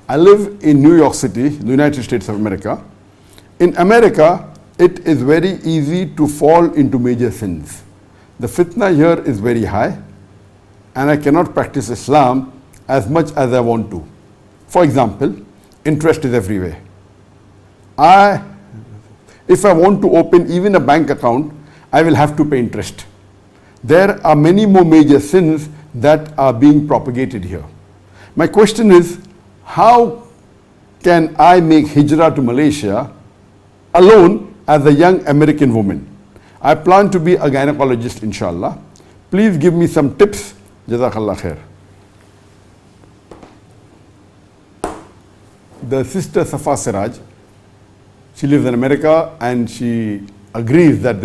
I live in New York City, the United States of America. In America, it is very easy to fall into major sins. The fitna here is very high, and I cannot practice Islam as much as I want to. For example, interest is everywhere. If I want to open even a bank account, I will have to pay interest. There are many more major sins that are being propagated here. My question is, how can I make hijrah to Malaysia alone as a young American woman? I plan to be a gynecologist, inshallah. Please give me some tips. Jazakallah khair. The sister Safa Siraj, she lives in America and she agrees that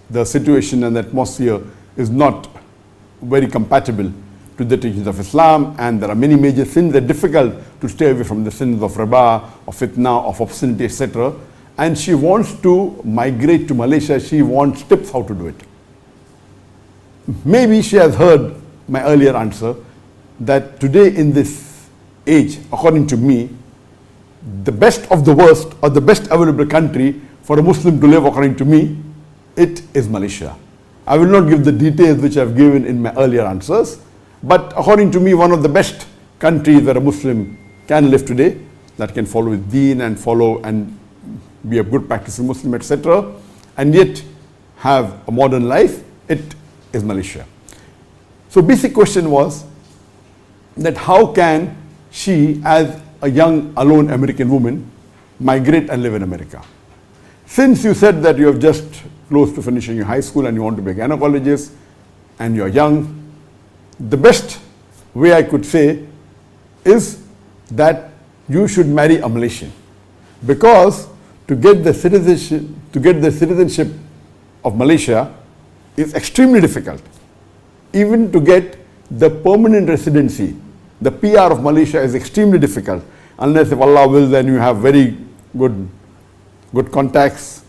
the situation and the atmosphere is not very compatible to the teachings of Islam, and there are many major sins that are difficult to stay away from, the sins of riba, of fitna, of obscenity, etc. And she wants to migrate to Malaysia. She wants tips how to do it. Maybe she has heard my earlier answer that today in this age, according to me, the best of the worst or the best available country for a Muslim to live, according to me, it is Malaysia. I will not give the details which I have given in my earlier answers, but according to me, one of the best countries where a Muslim can live today, that can follow his deen and follow and be a good practicing Muslim, etc., and yet have a modern life, it is Malaysia. So basic question was that how can she, as a young alone American woman, migrate and live in America? Since you said that you have just close to finishing your high school and you want to be a gynecologist and you're young, the best way I could say is that you should marry a Malaysian, because to get the citizenship of Malaysia is extremely difficult. Even to get the permanent residency, the PR of Malaysia, is extremely difficult, unless if Allah wills, then you have very good contacts.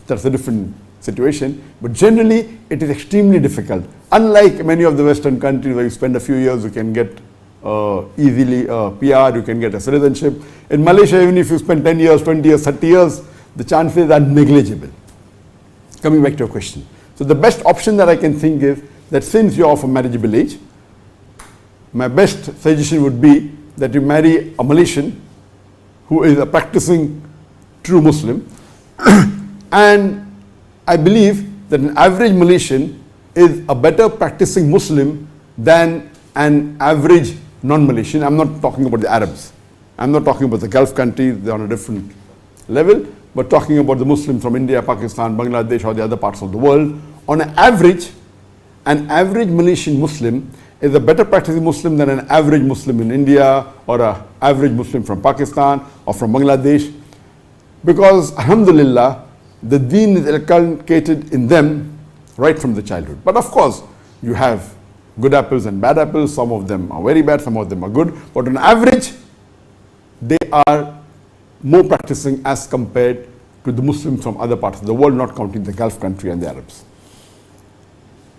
That's a different situation, but generally it is extremely difficult. Unlike many of the Western countries where you spend a few years, you can get easily a PR, you can get a citizenship. In Malaysia, even if you spend 10 years, 20 years, 30 years, the chances are negligible. Coming back to your question. So the best option that I can think is that since you are of a marriageable age, my best suggestion would be that you marry a Malaysian who is a practicing true Muslim. And I believe that an average Malaysian is a better practicing Muslim than an average non-Malaysian. I'm not talking about the Arabs. I'm not talking about the Gulf countries, they're on a different level, but talking about the Muslims from India, Pakistan, Bangladesh, or the other parts of the world. On an average Malaysian Muslim is a better practicing Muslim than an average Muslim in India or an average Muslim from Pakistan or from Bangladesh, because alhamdulillah, the deen is inculcated in them right from the childhood. But of course, you have good apples and bad apples. Some of them are very bad, some of them are good. But on average, they are more practicing as compared to the Muslims from other parts of the world, not counting the Gulf country and the Arabs.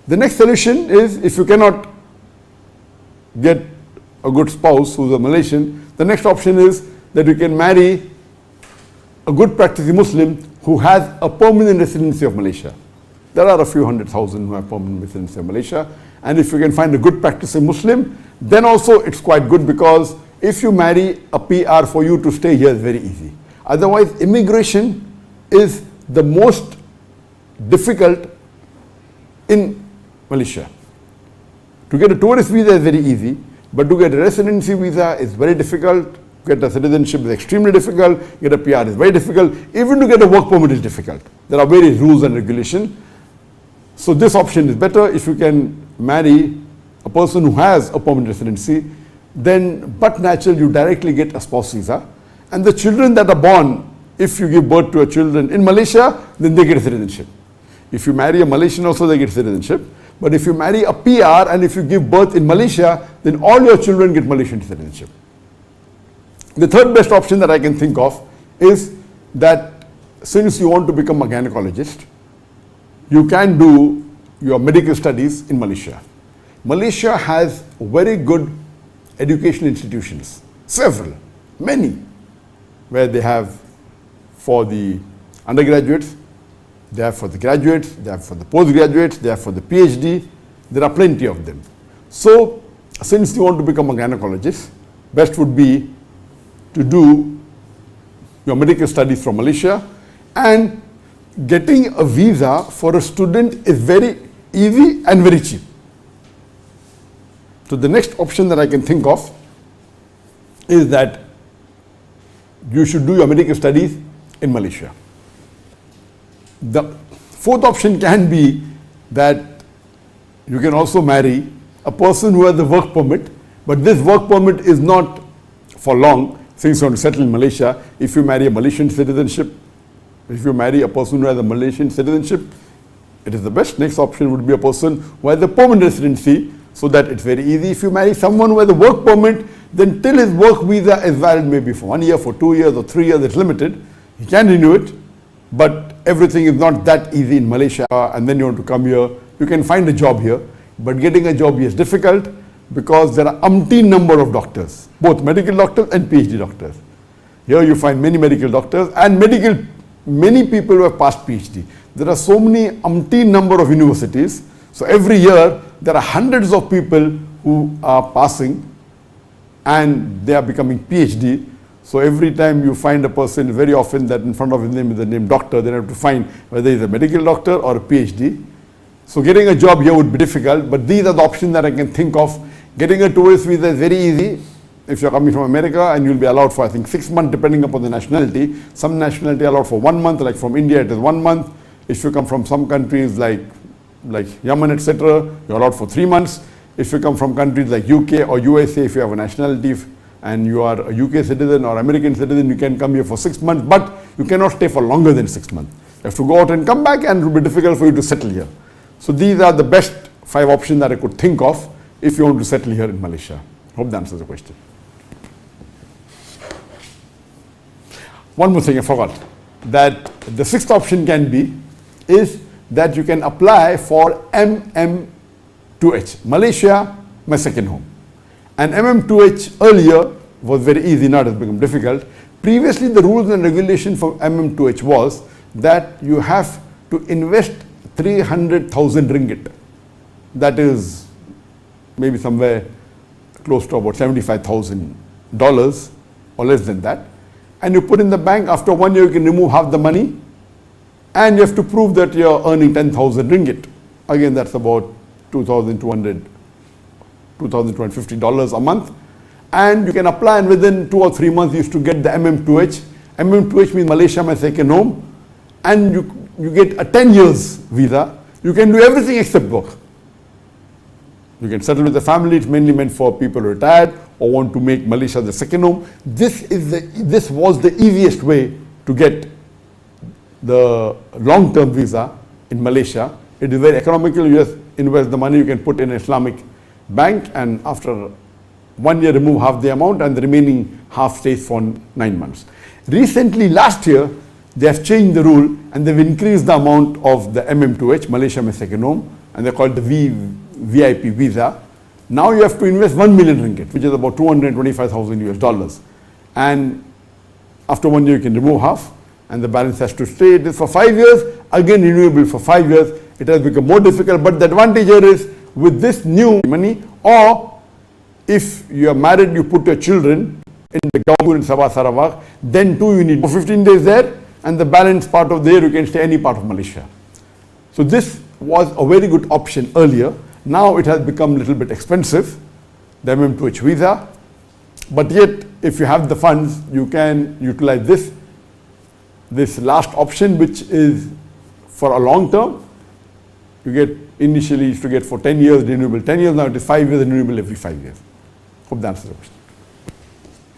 The next solution is, if you cannot get a good spouse who's a Malaysian, the next option is that you can marry a good practicing Muslim who has a permanent residency of Malaysia. There are a few 100,000 who have permanent residency of Malaysia. And if you can find a good practicing Muslim, then also it's quite good, because if you marry a PR, for you to stay here is very easy. Otherwise, immigration is the most difficult in Malaysia. To get a tourist visa is very easy, but to get a residency visa is very difficult. Get a citizenship is extremely difficult. Get a PR is very difficult. Even to get a work permit is difficult. There are various rules and regulations. So this option is better. If you can marry a person who has a permanent residency, then but natural you directly get a spouse visa. And the children that are born, if you give birth to a children in Malaysia, then they get a citizenship. If you marry a Malaysian also, they get citizenship. But if you marry a PR and if you give birth in Malaysia, then all your children get Malaysian citizenship. The third best option that I can think of is that since you want to become a gynecologist, you can do your medical studies in Malaysia. Malaysia has very good educational institutions, several, many, where they have for the undergraduates, they have for the graduates, they have for the postgraduates, they have for the PhD. There are plenty of them. So, since you want to become a gynecologist, best would be to do your medical studies from Malaysia, and getting a visa for a student is very easy and very cheap. So the next option that I can think of is that you should do your medical studies in Malaysia. The fourth option can be that you can also marry a person who has a work permit, but this work permit is not for long. Since you want to settle in Malaysia, if you marry a Malaysian citizenship, if you marry a person who has a Malaysian citizenship, it is the best. Next option would be a person who has a permanent residency, so that it's very easy. If you marry someone who has a work permit, then till his work visa is valid, maybe for 1 year, for 2 years or 3 years, it's limited. He can renew it, but everything is not that easy in Malaysia, and then you want to come here, you can find a job here, but getting a job here is difficult because there are umpteen number of doctors, both medical doctors and PhD doctors. Here you find many medical doctors and many people who have passed PhD. There are so many umpteen number of universities, so every year there are hundreds of people who are passing and they are becoming PhD. So every time you find a person, very often that in front of his name is the name doctor, then you have to find whether he's a medical doctor or a PhD. So getting a job here would be difficult, but these are the options that I can think of. Getting a tourist visa is very easy. If you're coming from America, and you'll be allowed for, I think, 6 months depending upon the nationality. Some nationality allowed for 1 month, like from India it is 1 month. If you come from some countries like Yemen, etc., you're allowed for 3 months. If you come from countries like UK or USA, if you have a nationality and you are a UK citizen or American citizen, you can come here for 6 months, but you cannot stay for longer than 6 months. You have to go out and come back, and it will be difficult for you to settle here. So these are the best 5 options that I could think of if you want to settle here in Malaysia. Hope that answers the question. One more thing I forgot, that the 6th option is that you can apply for MM2H, Malaysia, my second home. And MM2H earlier was very easy, now it has become difficult. Previously the rules and regulations for MM2H was that you have to invest 300,000 ringgit. That is maybe somewhere close to about $75,000 or less than that. And you put in the bank. After 1 year you can remove half the money, and you have to prove that you're earning 10,000 ringgit. Again, that's about $2,250 a month. And you can apply, and within 2 or 3 months you used to get the MM2H. MM2H means Malaysia, my second home. And you get a 10 years visa. You can do everything except work. You can settle with the family. It's mainly meant for people retired or want to make Malaysia the second home. This was the easiest way to get the long-term visa in Malaysia. It is very economical. You just invest the money, you can put in an Islamic bank, and after 1 year remove half the amount, and the remaining half stays for 9 months. Recently, last year, they have changed the rule and they've increased the amount of the MM2H, Malaysia my second home, and they call it the VIP visa. Now you have to invest 1 million ringgit, which is about $225,000. And after 1 year you can remove half, and the balance has to stay. It is for 5 years, again renewable for 5 years. It has become more difficult, but the advantage here is with this new money, or if you are married, you put your children in the government in Sabah Sarawak, then too you need 15 days there, and the balance part of the year you can stay any part of Malaysia. So this was a very good option earlier. Now it has become a little bit expensive, the MM2H visa, but yet if you have the funds, you can utilize this last option, which is for a long term. You get, initially used to get for 10 years renewable 10 years, now it is 5 years renewable every 5 years. Hope that answers the question.